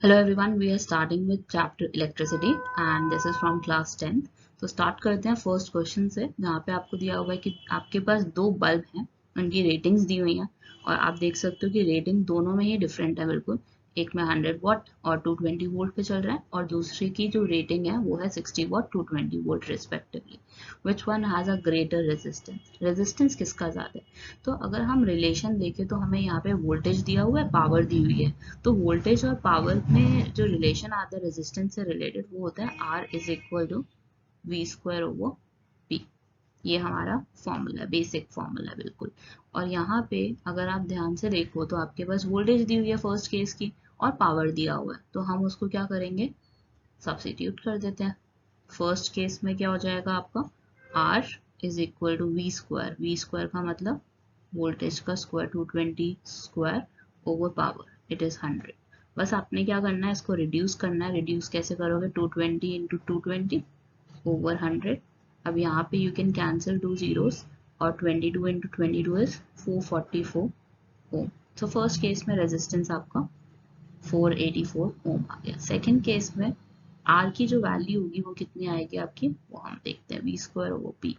Hello everyone, we are starting with chapter electricity and this is from class 10th. तो start करते हैं first question से, जहाँ पे आपको दिया हुआ है कि आपके पास दो बल्ब हैं, उनकी रेटिंग्स दी हुई हैं और आप देख सकते हो कि रेटिंग दोनों में ही डिफरेंट है बिल्कुल। एक में 100 वॉट और 220 वोल्ट पे चल रहा है और दूसरे की जो रेटिंग है वो है 60 what 220 volt respectively. Which one has a greater resistance, resistance किसका ज़्यादा है? तो अगर हम रिलेशन देखें तो हमें यहाँ पे वोल्टेज दिया हुआ है, पावर दी हुई है। तो वोल्टेज और पावर में जो रिलेशन आता है रेजिस्टेंस से रिलेटेड वो होता है R is equal to V square over P. ये हमारा फॉर्मूला है, बेसिक फॉर्मूला है बिल्कुल। और यहाँ पे अगर आप ध्यान से देखो तो आपके पास वोल्टेज दी हुई है फर्स्ट केस की और पावर दिया हुआ है, तो हम उसको क्या करेंगे, सब्स्टिट्यूट कर देते हैं। फर्स्ट केस में क्या हो जाएगा आपका R is equal to V square, V square का मतलब वोल्टेज का square 220 square over power it is 100। बस आपने क्या करना है, इसको रिड्यूस करना है। रिड्यूस कैसे करोगे, 220 इंटू 220 ओवर 100। अब यहाँ पे you can cancel two zeros और 22 इंटू 22 इज 444 ओम। तो फर्स्ट केस में रेजिस्टेंस आपका 484 ओम आ गया। सेकेंड केस में आर की जो वैल्यू होगी वो कितनी आएगी आपकी, वो हम देखते हैं, V square over P.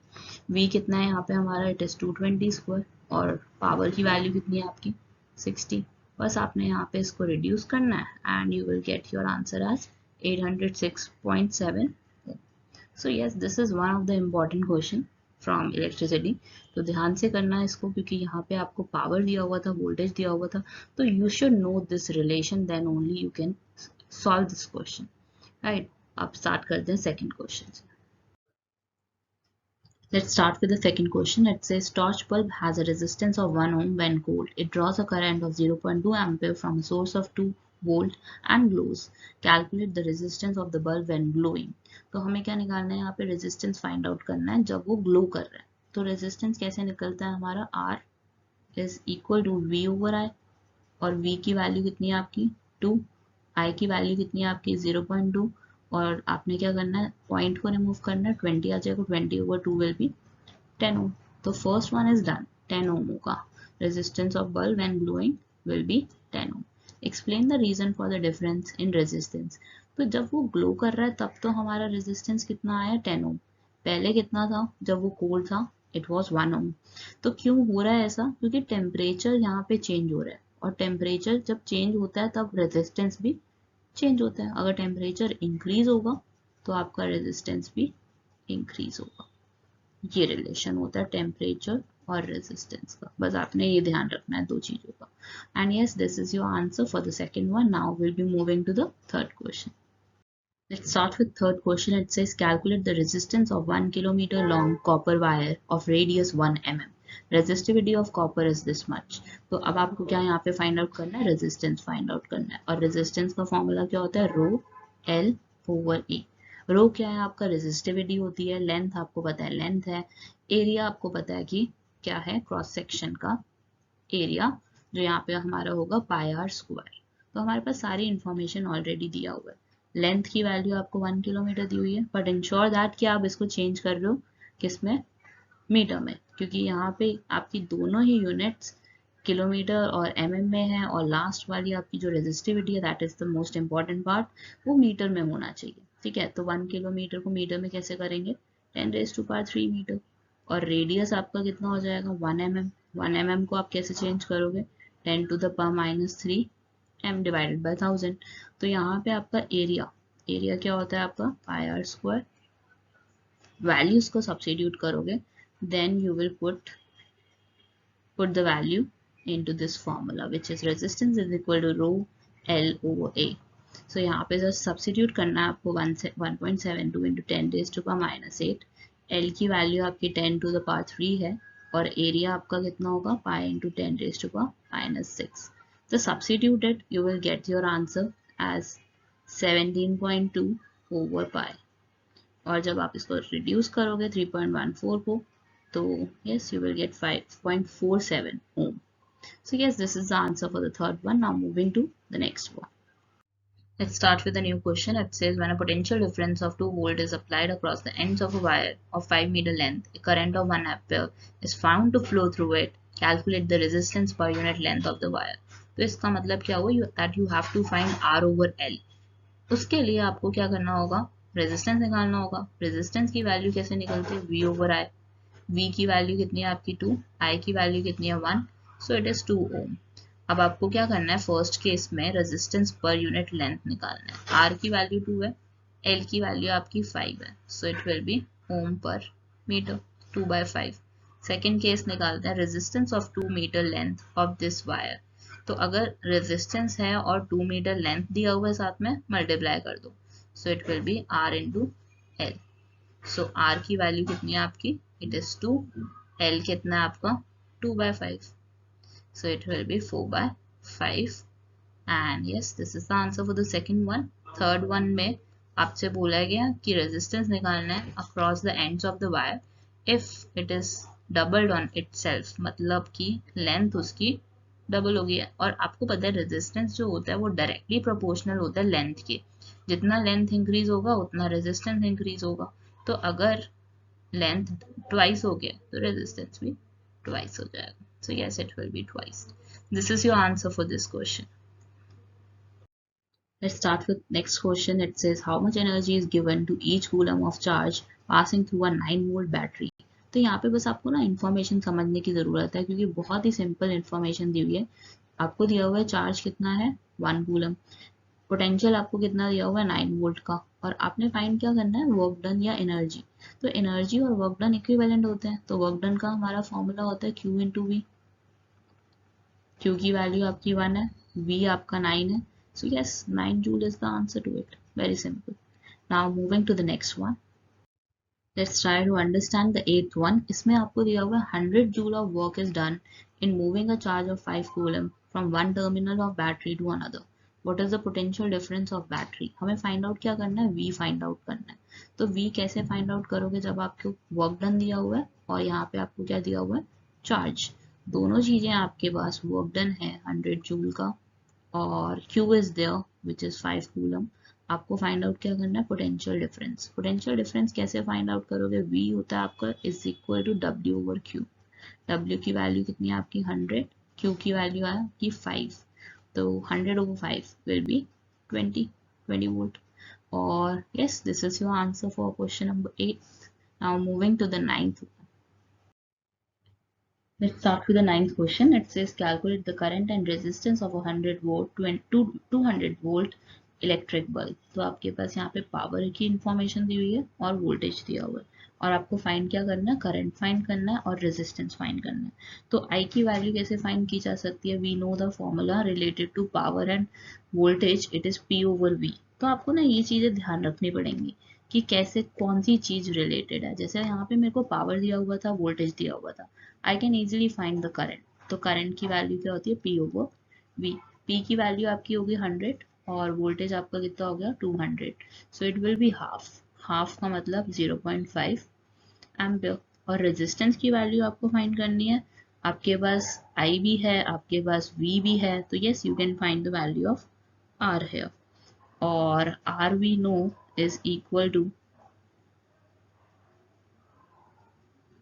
V कितना है यहाँ पे हमारा, इट इज 220 स्क्वायर और पावर की वैल्यू कितनी है आपकी 60। बस आपने यहाँ पे इसको रिड्यूस करना है and you will get your answer as 806.7। So yes, this is one of the important question from electricity. तो ध्यान से करना है इसको, क्योंकि यहाँ पे आपको पावर दिया हुआ था, वोल्टेज दिया हुआ था, तो you should know this relation, then only you can solve this question, right. अब स्टार्ट करते हैं सेकंड क्वेश्चन से। Let's start with the second question. It says torch bulb has a resistance of 1 ohm when cooled. It draws a current of 0.2 ampere from a source of 2 volt and glows. Calculate the resistance of the bulb when glowing. तो हमें क्या निकालना है यहाँ पे, resistance find out करना है जब वो ग्लो कर रहा है। तो रेजिस्टेंस कैसे निकलता है हमारा, R is equal to V over I, और V की वैल्यू कितनी है आपकी 2, I की वैल्यू कितनी है आपकी 0.2, और आपने क्या करना है, पॉइंट को रिमूव करना है, 20 आ जाएगा, 20 ओवर 2 विल बी 10 ओम। तो first one is done, 10 ohm का resistance of bulb when glowing will be 10 ohm. Explain the reason for the difference in resistance. तो जब वो ग्लो कर रहा है तब तो हमारा रेजिस्टेंस कितना आया 10 ओम, पहले कितना था जब वो कोल्ड था, इट वाज 1 ओम। तो क्यों हो रहा है ऐसा, क्योंकि टेम्परेचर यहाँ पे चेंज हो रहा है और टेम्परेचर जब चेंज होता है तब रेजिस्टेंस भी चेंज होता है। अगर टेम्परेचर इंक्रीज होगा तो आपका रेजिस्टेंस भी इंक्रीज होगा। ये रिलेशन होता है टेम्परेचर और रेजिस्टेंस का, बस आपने ये ध्यान रखना है दो चीजों का। And yes, this is your answer for the second one. Now will be moving to the third question. Let's start with third question. It says calculate the resistance of 1 kilometer long copper wire of radius 1 mm. Resistivity of copper is this much. तो अब आपको क्या यहाँ पे find out करना है, resistance find out करना है। और रेजिस्टेंस का फॉर्मूला क्या होता है, रो एल ओवर ए। रो क्या है आपका, रेजिस्टिविटी होती है, लेंथ आपको पता है लेंथ है, एरिया आपको पता है कि क्या है, क्रॉस सेक्शन का एरिया, जो यहाँ पे हमारा होगा पाई आर स्क्वायर। तो हमारे पास सारी इंफॉर्मेशन ऑलरेडी दिया हुआ है। लेंथ की वैल्यू आपको 1 किलोमीटर दी हुई है, बट इंश्योर दैट कि आप इसको चेंज कर रहे हो किसमें, मीटर में, क्योंकि यहाँ पे आपकी दोनों ही यूनिट्स किलोमीटर और mm में है, और लास्ट वाली आपकी जो रेजिस्टिविटी है, that is the most important part, वो मीटर में होना चाहिए। ठीक है, तो 1 किलोमीटर को मीटर में कैसे करेंगे, 10⁻³ मीटर, और रेडियस आपका कितना हो जाएगा 1 mm। 1 mm को आप कैसे चेंज करोगे, 10⁻³ m डिवाइडेड बाय 1000। तो यहाँ पे आपका एरिया, एरिया क्या होता है आपका पाई आर स्क्वायर। वैल्यूज को सब्स्टिट्यूट करोगे, then you will put the value into this formula, which is resistance is equal to rho L over A. So यहाँ पे जस्ट सब्स्टिट्यूट करना है आपको, 1.72 into 10⁻⁻8। L की वैल्यू आपकी 10⁻³ है और एरिया आपका कितना होगा, pi into 10⁻⁻6। So substitute it, you will get your answer as 17.2 over pi। और जब आप इसको रिड्यूस करोगे 3.14 को, तो yes, you will get 5.47 ohm. So yes, this is the answer for the third one. Now moving to the next one. Let's start with a new question. It says when a potential difference of 2 volt is applied across the ends of a wire of 5 meter length, a current of 1 ampere is found to flow through it. Calculate the resistance per unit length of the wire. तो इसका मतलब क्या हुआ, that you have to find R over L। उसके लिए आपको क्या करना होगा, रेजिस्टेंस निकालना होगा। रेजिस्टेंस की वैल्यू कैसे निकलती है, V over I। V की वैल्यू कितनी है आपकी 2, I की वैल्यू कितनी है 1, सो इट इज 2 ओम। अब आपको क्या करना है, फर्स्ट केस में रेजिस्टेंस पर यूनिट लेंथ निकालना है। R की वैल्यू 2 है, L की वैल्यू आपकी 5 है, so it will be ohm per metre, 2/5। Second case निकालते हैं, resistance of 2 metre length of this wire. तो अगर रेजिस्टेंस है और 2 मीटर लेंथ दिया हुआ है साथ में, मल्टीप्लाई कर दो, सो it will B R into L। So R की वैल्यू कितनी है आपकी, इट इज 2, L कितना है आपका 2/5, so it will be 4/5। and yes, this is the answer for the second one। third one में आपसे बोला गया कि रेजिस्टेंस निकालना है across the ends of the wire if it is doubled on itself, मतलब कि लेंथ उसकी डबल हो गई है। और आपको पता है रेजिस्टेंस जो होता है वो डायरेक्टली प्रोपोर्शनल होता है लेंथ के, जितना लेंथ इंक्रीज होगा उतना रेजिस्टेंस इंक्रीज होगा। तो अगर लेंथ ट्वाइस हो गया तो रेजिस्टेंस भी ट्वाइस हो जाएगा। So yes, it will be twice। This is your answer for this question। Let's start with next question। It says how much energy is given to each coulomb of charge passing through a 9-volt battery। तो यहाँ पे बस आपको ना information समझने की ज़रूरत है, क्योंकि बहुत ही सिंपल इन्फॉर्मेशन दी हुई है। आपको दिया हुआ है चार्ज कितना है 1 कूलम, पोटेंशियल आपको कितना दिया हुआ है 9 वोल्ट का, और आपने फाइंड क्या करना है, वर्क डन या एनर्जी। तो एनर्जी और वर्क डन इक्विवेलेंट होते हैं, तो वर्क डन का हमारा फॉर्मूला होता है Q into V। Q की वैल्यू आपकी 1 है, V आपका 9 है, so yes, 9 joule is the answer to it। Very simple। Now moving to the next one। Let's try to understand the eighth one। इसमें आपको दिया हुआ है 100 joule of work is done in moving a charge of 5 coulomb from one terminal of battery to another। What is the potential difference of battery। हमें find out क्या करना है, V find out करना है। तो V कैसे find out करोगे, जब आपको work done दिया हुआ है और यहाँ पे आपको क्या दिया हुआ है, चार्ज। दोनों चीजें आपके पास, वर्क डन है 100 जूल का और Q is there which is 5 coulomb. आपको फाइंड आउट क्या करना है, पोटेंशियल डिफरेंस। पोटेंशियल डिफरेंस कैसे फाइंड आउट करोगे, V होता है आपका is equal to W over Q। W की वैल्यू कितनी है आपकी 100, Q की वैल्यू है आपकी 5, तो 100 over 5 will be 20 वोल्ट। और yes, this is your answer for question number 8। Now moving to the ninth। Let's start with the ninth question। It says calculate the current and resistance of a 100 volt to 200 volt electric bulb. तो आपके पास यहाँ पे power की information दी हुई है और voltage दिया हुआ है, और आपको फाइंड क्या करना है, करंट फाइंड करना है और रेजिस्टेंस फाइंड करना है। तो आई की वैल्यू कैसे फाइंड की जा सकती है, we know the formula related to power and voltage, it is P over V. तो आपको ना ये चीजें ध्यान रखनी पड़ेंगी कि कैसे कौन सी चीज रिलेटेड है। जैसे यहाँ पे मेरे को पावर दिया हुआ था, वोल्टेज दिया हुआ था, I can easily find the current. तो करंट की वैल्यू क्या होती है, पी ओवर वी। पी की वैल्यू आपकी होगी 100 और वोल्टेज आपका कितना हो गया 200, सो it will be half. Half का मतलब 0.5 एम्पियर। और रेजिस्टेंस की वैल्यू आपको फाइंड करनी है, आपके पास I भी है, आपके पास V भी है, तो yes you can find the value of R here। और R we know is equal to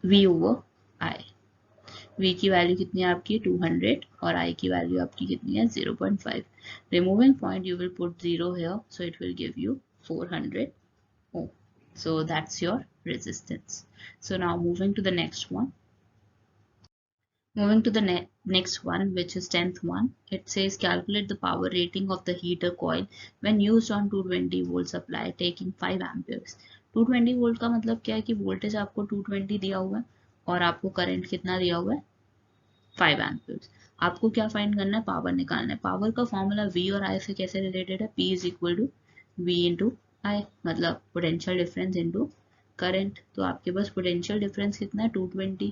V over I। V की वैल्यू कितनी है आपकी 200 और I की वैल्यू आपकी कितनी है 0.5। Removing point you will put 0 here, so it will give you 400 ohm। So that's your resistance। So now moving to the next one। Moving to the next one, which is 10th one, it says calculate the power rating of the heater coil when used on 220 volt supply taking 5 amperes। 220 volt का मतलब क्या है कि voltage आपको 220 दिया हुआ है और आपको करंट कितना दिया हुआ है 5 एम्पियर्स। आपको क्या फाइंड करना है, पावर निकालना है। पावर का फॉर्मूला V और I से कैसे रिलेटेड है, P is equal to V into I, मतलब पोटेंशियल डिफरेंस इंटू करंट। तो आपके पास पोटेंशियल डिफरेंस कितना है 220,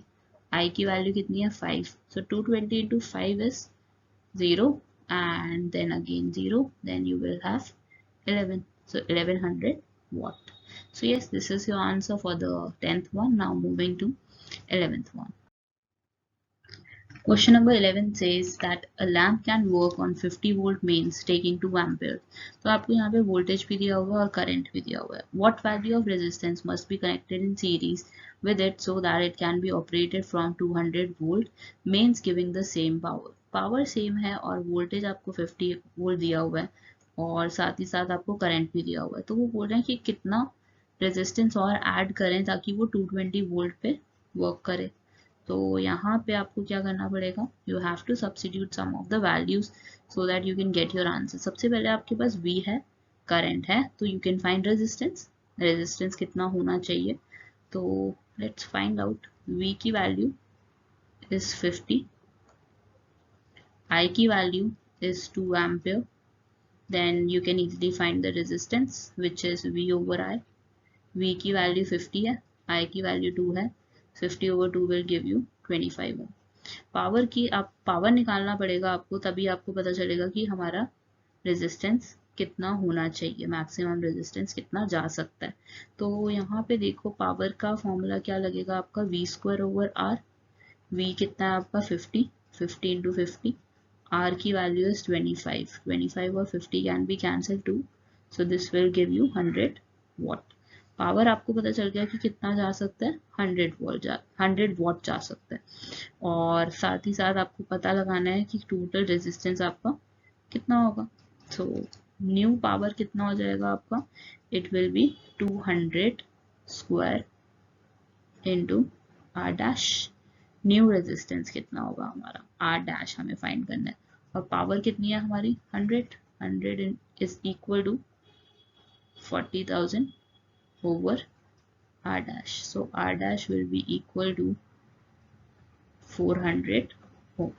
I की वैल्यू कितनी है 5, so 220 into 5 is 0 and then again 0, then you will have 11, so 1100 watt। So yes, this is your answer for the 10th one। Now moving to 11th one। Question number 11 says that a lamp can work on 50 volt mains taking 2 amperes। तो आपको यहाँ पे voltage भी दिया हुआ है और current भी दिया हुआ है। What value of resistance must be connected in series with it so that it can be operated from 200 volt mains giving the same power। Power same है और वोल्टेज आपको 50 वोल्ट दिया हुआ है और साथ ही साथ आपको करंट भी दिया हुआ है, तो वो बोल रहे हैं कि कितना रेजिस्टेंस और ऐड करें ताकि वो 220 वोल्ट पे वर्क करे। तो यहाँ पे आपको क्या करना पड़ेगा, you have to substitute some of the values so that you can get your answer. सबसे पहले आपके पास V है, करंट है, तो you can find resistance, resistance कितना होना चाहिए। तो लेट्स फाइंड आउट। V की वैल्यू इज 50, I की value is 2 ampere, then you can easily find the resistance which is V over I. V की वैल्यू 50 है, I की वैल्यू 2 है, 50 over 2 will give you 25 ohm। Power की आप power निकालना पड़ेगा आपको, तभी आपको पता चलेगा कि हमारा रेजिस्टेंस कितना होना चाहिए, मैक्सिमम रेजिस्टेंस कितना जा सकता है। तो यहाँ पे देखो पावर का फॉर्मूला क्या लगेगा आपका, V square over R। V कितना है आपका 50, 50 इंटू 50, R की वैल्यू इज 25, 25 और 50 can be cancel two, so this will give you 100 what. Power आपको पता चल गया कि कितना जा सकता है, 100 वॉट जा सकता है। और साथ ही साथ आपको पता लगाना है कि टोटल रेजिस्टेंस आपका कितना होगा। सो न्यू पावर कितना हो जाएगा आपका, it will be 200 square into R dash. New resistance कितना होगा हमारा, आर डैश हमें फाइंड करना है, और पावर कितनी है हमारी 100, 100 is equal to 40,000 over R dash. So R dash will be equal to 400 ohm.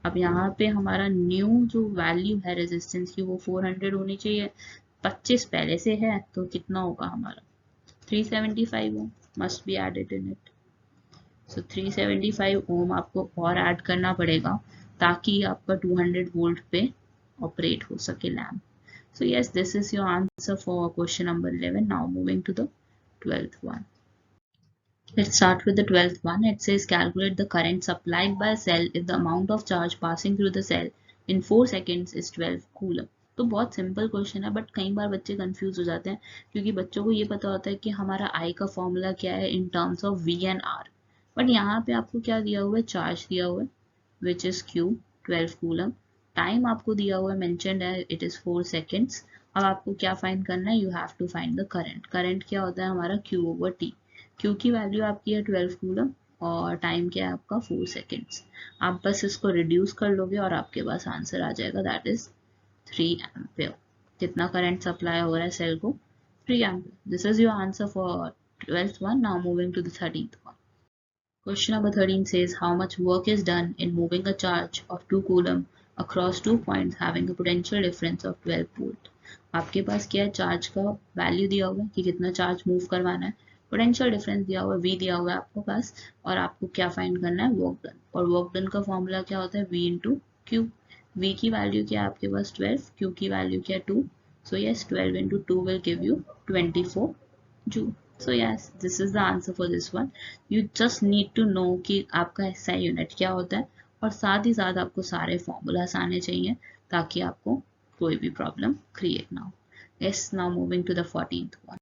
अब यहाँ पे हमारा न्यू जो वैल्यू है रेजिस्टेंस की वो 400 होनी चाहिए, 25 पहले से है तो कितना होगा हमारा 375 ohm must be added in it. So 375 ohm आपको और ऐड करना पड़ेगा ताकि आपका 200 वोल्ट पे ऑपरेट हो सके lamp. So yes, this is your answer for question number 11. Now moving to the 12th one. Let's start with the 12th one. It says calculate the current supplied by a cell if the amount of charge passing through the cell in 4 seconds is 12 coulomb. तो बहुत simple question है, but कई बार बच्चे confuse हो जाते हैं क्योंकि बच्चों को ये पता होता है कि हमारा I का फॉर्मूला क्या है in terms of V and R, but यहाँ पे आपको क्या दिया हुआ है, चार्ज दिया हुआ है which is Q 12 coulomb. Time आपको दिया हुआ है, मेंशन्ड है, इट इज 4 सेकेंड्स। अब आपको क्या फाइंड करना है, you have to find the current. Current क्या होता है हमारा Q ओवर T। Q की वैल्यू आपकी है 12 कूलम और टाइम क्या है आपका 4 सेकेंड्स। आप बस इसको रिड्यूस कर लोगे और आपके पास आंसर आ जाएगा, दैट इज 3 एम्पियर। कितना करंट सप्लाई हो रहा है सेल को, 3 ampere. This is your answer for 12th one. Now moving to the 13th one. Question number 13 says how much work is done in moving a charge of 2 coulomb across 2 points having a potential difference of 12 volt. आपके पास क्या है, charge का value दिया हुआ है कि कितना charge move करवाना है, पोटेंशियल डिफरेंस दिया हुआ है V दिया हुआ है आपको पास, और आपको क्या फाइंड करना है, वर्क डन। और वर्क डन का फॉर्मूला क्या होता है, V इंटू Q। V की वैल्यू क्या है आपके पास 12, Q की वैल्यू क्या है 2, so yes 12 into 2 will give you 24 joule. So yes, this is the answer for this one. You just need to know कि आपका SI यूनिट क्या होता है, और साथ ही साथ आपको सारे फॉर्मूलास आने चाहिए ताकि आपको कोई भी प्रॉब्लम क्रिएट ना हो। Yes, now moving to the 14th one.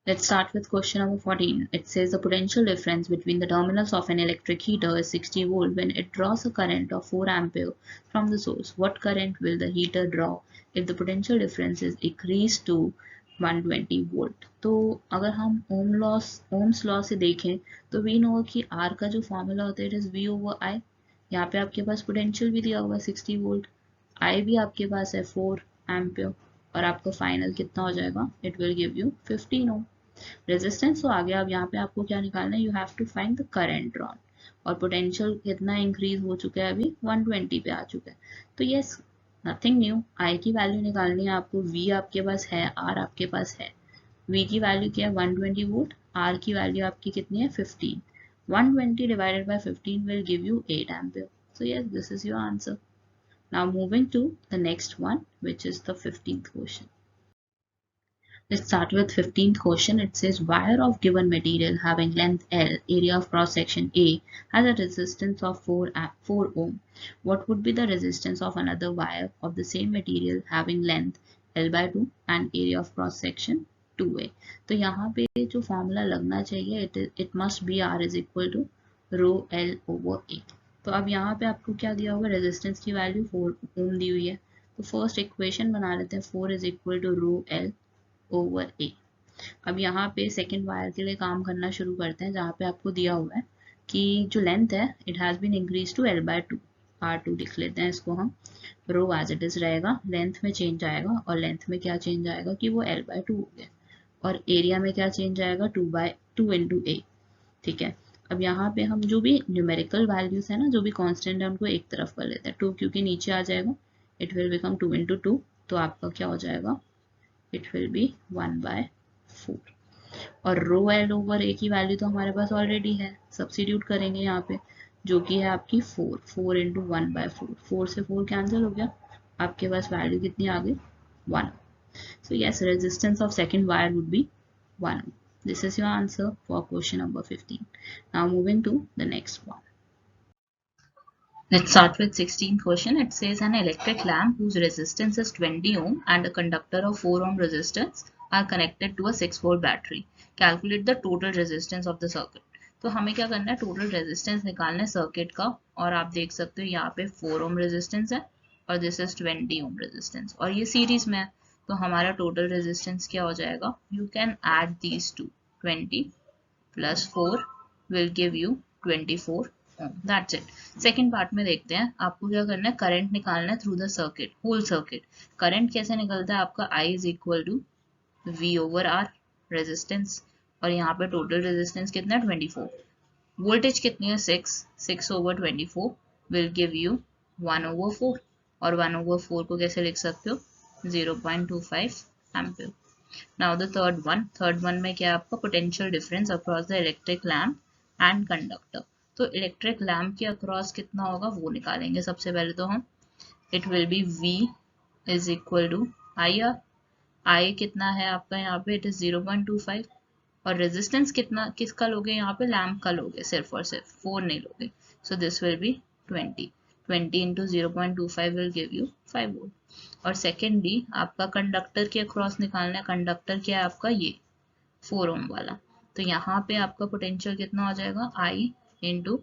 Let's start with question number 14. It says the potential difference between the terminals of an electric heater is 60 volt when it draws a current of 4 ampere from the source. What current will the heater draw if the potential difference is increased to 120 volt. तो अगर हम Ohm's law से देखें तो we know कि R का जो formula होता है it is V over I। यहाँ पे आपके पास पोटेंशियल भी दिया हुआ है 60 वोल्ट, I भी आपके पास है 4 एम्पियर, और आपका फाइनल कितना हो जाएगा, it will give you 15 ohm. Resistance तो आ गया, अब यहाँ पे आपको क्या निकालना है, you have to find the current drawn, और पोटेंशियल कितना इंक्रीज हो चुका है, अभी 120 पे आ चुका है। तो यस, नथिंग न्यू, I की वैल्यू निकालनी है आपको, V आपके पास है, R आपके पास है। V की वैल्यू क्या है 120 वोल्ट, R की वैल्यू आपकी कितनी है 15, 120 divided by 15 will give you 8 ampere. So yes, this is your answer. Now moving to the next one which is the 15th question. Let's start with 15th question. It says wire of given material having length L, area of cross section A, has a resistance of 4 ohm. What would be the resistance of another wire of the same material having length L by 2 and area of cross section 2A? तो यहाँ पे जो formula लगना चाहिए, it must be R is equal to rho L over A. तो अब यहाँ पे आपको क्या दिया होगा, रेजिस्टेंस की वैल्यू 4 ओम दी हुई है, तो फर्स्ट इक्वेशन बना लेते हैं, 4 is equal to rho L over A. अब यहाँ पे सेकेंड वायर के लिए काम करना शुरू करते हैं, जहाँ पे आपको दिया हुआ है कि जो लेंथ है it has been increase to L by 2, R2 लिख लेते हैं इसको हम। रो एज इट इज रहेगा, लेंथ में चेंज आएगा, और लेंथ में क्या चेंज आएगा कि वो L बाय 2 हो गया, और एरिया में क्या चेंज आएगा, 2 इंटू ए। ठीक है, अब यहाँ पे हम जो भी न्यूमेरिकल वैल्यूज है ना, जो भी कांस्टेंट है, उनको एक तरफ कर लेते हैं, 2 क्योंकि नीचे आ जाएगा, इट विल बिकम 2 इंटू 2, तो आपका क्या हो जाएगा, इट विल बी 1/4। और रो एल ओवर ए की वैल्यू तो हमारे पास ऑलरेडी है, सब्सिट्यूट करेंगे यहाँ पे, जो कि है आपकी 4 इंटू 1/4, 4 से 4 कैंसिल हो गया, आपके पास वैल्यू कितनी आ गई, 1। So yes, resistance of second wire would be 1. This is your answer for question number 15. Now moving to the next one. Let's start with 16th question. It says an electric lamp whose resistance is 20 ohm and a conductor of 4 ohm resistance are connected to a 6-volt battery. Calculate the total resistance of the circuit. तो हमें क्या करना है, total resistance निकालना है circuit का, और आप देख सकते हो यहाँ पे 4 ओम रेजिस्टेंस है और दिस इज 20 ओम रेजिस्टेंस, और ये सीरीज में है, तो हमारा टोटल रेजिस्टेंस क्या हो जाएगा, you can add these two, 20 plus 4 will give you 24 ohm, that's it. Second part में देखते हैं, आपको क्या करना है, करंट निकालना है through the circuit, whole circuit. Current कैसे निकलता है आपका, I is equal to V over R, resistance, और यहाँ पे टोटल रेजिस्टेंस कितना है, 24, वोल्टेज कितनी है, 6 over 24 will give you 1 over 4, और 1 ओवर 4 को कैसे लिख सकते हो, 0.25 ampere. Now the third one में क्या है आपका, potential difference across the electric lamp and conductor. तो इलेक्ट्रिक लैम्प के अक्रॉस कितना होगा वो निकालेंगे सबसे पहले तो हम, it will be V is equal to IR, I कितना है आपका यहाँ पे, इट इज 0.25, और रेजिस्टेंस कितना किसका लोगे यहाँ पे, लैम्प का लोगे सिर्फ और सिर्फ, 4 नहीं लोगे, so this will be 20 into 0.25 will give you 5 volt. और सेकेंडली आपका कंडक्टर के अक्रॉस निकालना है, कंडक्टर क्या है आपका, ये 4 ओम वाला, तो यहाँ पे आपका पोटेंशियल कितना हो जाएगा, I इंटू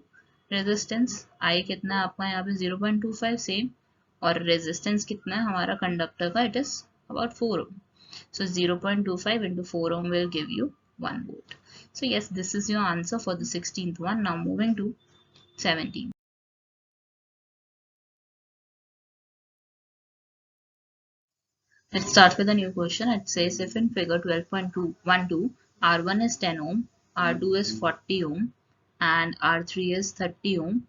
रेजिस्टेंस, I कितना है आपका यहाँ पे 0.25 सेम, और रेजिस्टेंस कितना है हमारा कंडक्टर का, it is about 4 ohm, so 0.25 into 4 ohm will give you 1 volt. So yes, this is your answer for the 16th one. Now moving to 17th. Let's start with a new question. It says if in figure 12.212 R1 is 10 ohm, R2 is 40 ohm, and R3 is 30 ohm,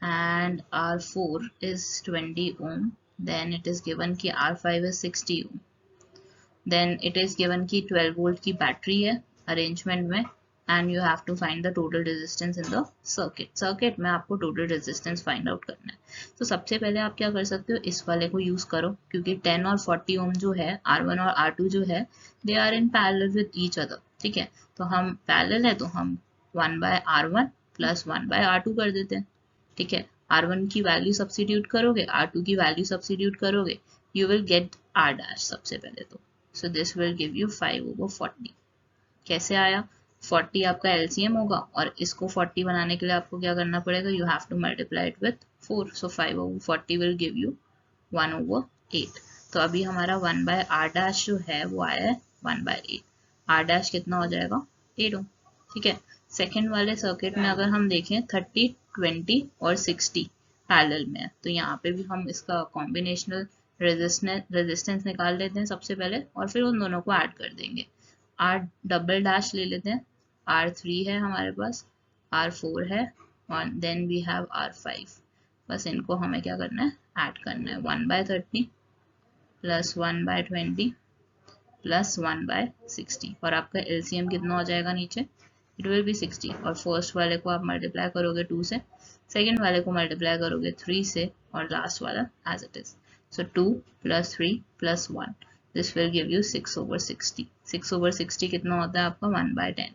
and R4 is 20 ohm, then it is given कि R5 is 60 ohm. Then it is given की 12 volt की battery है arrangement में, and you have to find the total resistance in the circuit में आपको total resistance find out करना है। तो सबसे पहले आप क्या कर सकते हो, इस वाले को यूज करो, क्योंकि 10 और 40 ओम जो है, R1 और R2 जो है, they are in parallel with each other. ठीक है, तो हम पैरेलल है तो हम 1/R1 प्लस 1/R2 कर देते हैं। ठीक है, R1 की वैल्यू सब्सिट्यूट करोगे, R2 की वैल्यू सब्सिट्यूट करोगे, you will gate R dash सबसे पहले तो, so this will give you 5 over 40। कैसे आया, 40 आपका LCM होगा, और इसको 40 बनाने के लिए आपको क्या करना पड़ेगा, you have to multiply it with 4, so 5 over 40 will give you 1 over 8। तो अभी हमारा 1/R dash जो है वो आया है 1/8, R dash कितना हो जाएगा, 8 ओम। ठीक है, सेकेंड वाले सर्किट में अगर हम देखें 30, 20 और 60 पैरेलल में है, तो यहाँ पे भी हम इसका कॉम्बिनेशनल रेजिस्टेंस निकाल लेते हैं सबसे पहले, और फिर उन दोनों को ऐड कर देंगे। R डबल डैश ले लेते हैं, R3 है हमारे पास, R4 है, और देन वी हैव R5। बस इनको हमें क्या करना है, ऐड करना है, 1/30 प्लस 1/20 प्लस 1/60, और आपका LCM कितना हो जाएगा नीचे, इट विल बी 60, और फर्स्ट वाले को आप मल्टीप्लाई करोगे 2 से, सेकेंड वाले को मल्टीप्लाई करोगे 3 से, और लास्ट वाला as it is. So 2 plus 3 plus 1. This will give you 6 over 60. 6 over 60 कितना होता है आपका, 1/10।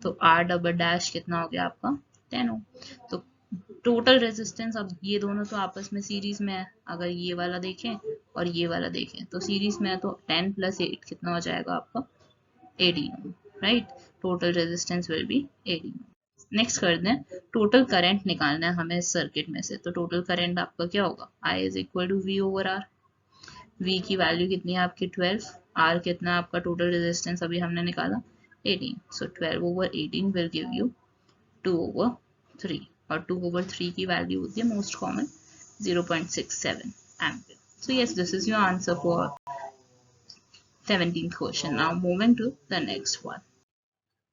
तो R डबल डैश कितना हो गया आपका, 10 ओम। तो टोटल रेजिस्टेंस, अब ये दोनों तो आपस में सीरीज में है, अगर ये वाला देखें और ये वाला देखें तो सीरीज में है, तो 10 plus 8 कितना हो जाएगा आपका, 18 ohm, right. Total resistance will be 18 ohm. Next करते हैं टोटल करंट निकालना है हमें इस सर्किट में से। तो टोटल करंट आपका क्या होगा, I is equal to V over R। V की वैल्यू कितनी है आपकी 12, R कितना है आपका टोटल रेजिस्टेंस अभी हमने निकाला 18, सो 12 over 18 will give you 2 over 3, और 2 ओवर 3 की वैल्यू होती है most common 0.67 ampere. So yes, this is your answer for 17th question. Now moving to the next one.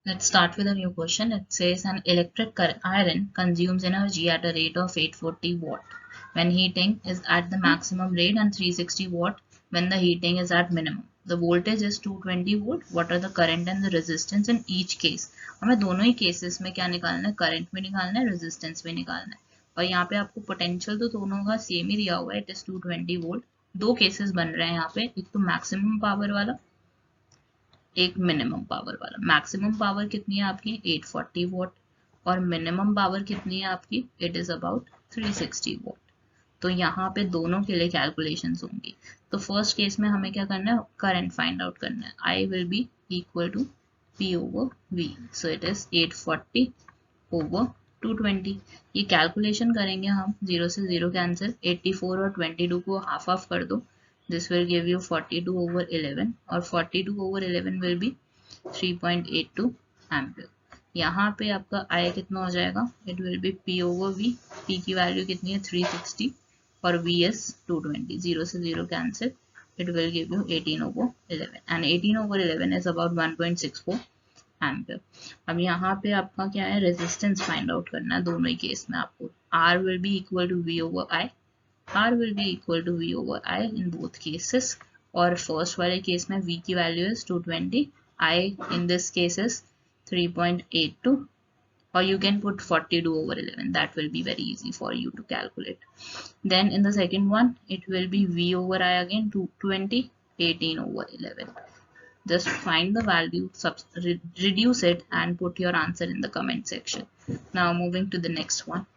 Let's start with a new question. It says an electric iron consumes energy at a rate of 840 watt when heating is at the maximum rate and 360 watt when the heating is at minimum. The voltage is 220 volt. What are the current and the resistance in each case? हमें दोनों ही cases में क्या निकालना है, current भी निकालना है, resistance भी निकालना है। और यहाँ पे आपको पोटेंशियल तो दोनों का सेम ही दिया हुआ है, इट इज 220 वोल्ट। दो केसेस बन रहे हैं यहाँ पे, एक तो मैक्सिमम पावर वाला, एक मिनिमम पावर वाला। मैक्सिमम पावर कितनी है आपकी 840 वोट और मिनिमम पावर कितनी है आपकी, इट इज अबाउट 360 वोट। तो यहाँ पे दोनों के लिए कैलकुलेशंस होंगी। तो फर्स्ट केस में हमें क्या करना है, करंट फाइंड आउट करना है। I will be equal to P over V, so it is 840 over 220। ये कैलकुलेशन करेंगे हम, 0 से 0 कैंसिल, 84 और 22 को हाफ हाफ कर दो, this will give you 42 over 11 और 42 over 11 will be 3.82 एम्पियर। यहाँ पे आपका I कितना हो जाएगा, it will be P over V। P की वैल्यू कितनी है 360 और V is 220, 0 से 0 cancel, it will give you 18 over 11 and 18 over 11 is about 1.64 ampere. अब यहाँ पे आपका क्या है, रेजिस्टेंस फाइंड आउट करना है दोनों ही केस में आपको। R will be equal to V over I, R will be equal to V over I in both cases। और फर्स्ट वाले केस में V की value is 220, I in this case is 3.82, or you can put 42 over 11, that will be very easy for you to calculate। Then in the second one it will be V over I again, 220, 18 over 11। Just find the value, reduce it and put your answer in the comment section। Now moving to the next one.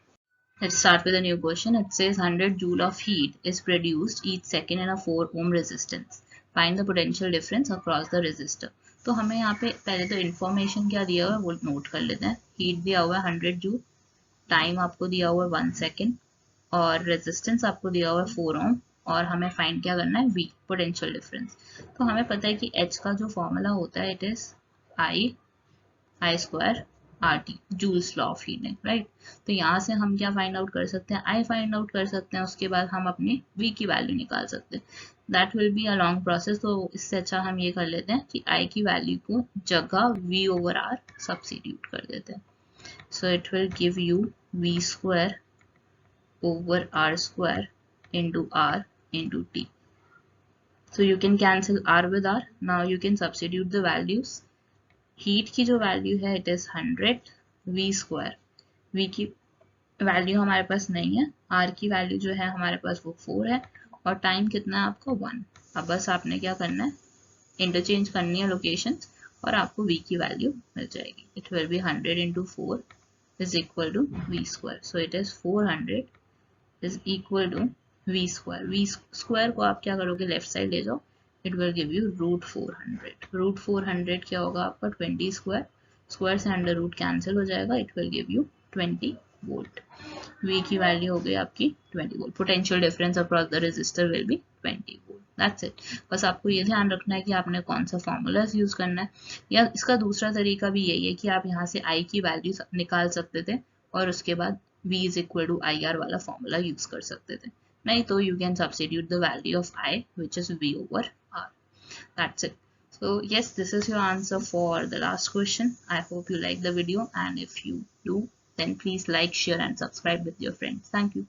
Let's start with a new question. It says 100 joule of heat is produced each second in a 4 ohm resistance. Find the potential difference across the resistor। तो हमें यहाँ पे पहले तो information क्या दिया हुआ है वो नोट कर लेते हैं। हीट दिया हुआ है 100 जूल, टाइम आपको दिया हुआ है 1 सेकेंड और रेजिस्टेंस आपको दिया हुआ है 4 ओम, और हमें फाइंड क्या करना है, V, पोटेंशियल डिफरेंस। तो हमें पता है कि H का जो फॉर्मूला होता है it is I square RT, joules law of heating, right. तो यहाँ से हम क्या फाइंड आउट कर सकते हैं, I फाइंड आउट कर सकते हैं, उसके बाद हम अपनी V की वैल्यू निकाल सकते हैं। That will be a long process, तो इससे अच्छा हम ये कर लेते हैं कि I की वैल्यू को जगह V ओवर R सब्स्टिट्यूट कर देते हैं। सो it will give you V square over R square into R into T. So you can cancel R with R. Now you can substitute the values. Heat की जो value है it is 100 V square. V की value हमारे पास नहीं है, R की value जो है हमारे पास वो 4 है और टाइम कितना है आपका 1। अब बस आपने क्या करना है, इंटरचेंज करनी है लोकेशंस और आपको V की वैल्यू मिल जाएगी। It will be 100 into 4 is equal to V square. So it is 400 is equal to V square। V square को आप क्या करोगे, लेफ्ट साइड ले जाओ, it will give you root 400। Root 400 क्या होगा आपका 20 स्क्वायर, स्क्वायर से अंडर रूट कैंसिल हो जाएगा, it will give you 20 volt. V की वैल्यू हो गई आपकी 20 volt. Potential difference across the resistor will be 20 volt. That's it. बस आपको ये ध्यान रखना है कि आपने कौन सा फॉर्मूलाज यूज करना है, या इसका दूसरा तरीका भी यही है कि आप यहाँ से I की वैल्यू निकाल सकते थे और उसके बाद V is equal to IR वाला फॉर्मूला यूज कर सकते थे, नहीं तो you can substitute the value of I which is V over R। That's it। So yes, this is your answer for the last question। I hope you like the video, and if you do then please like, share and subscribe with your friends। Thank you।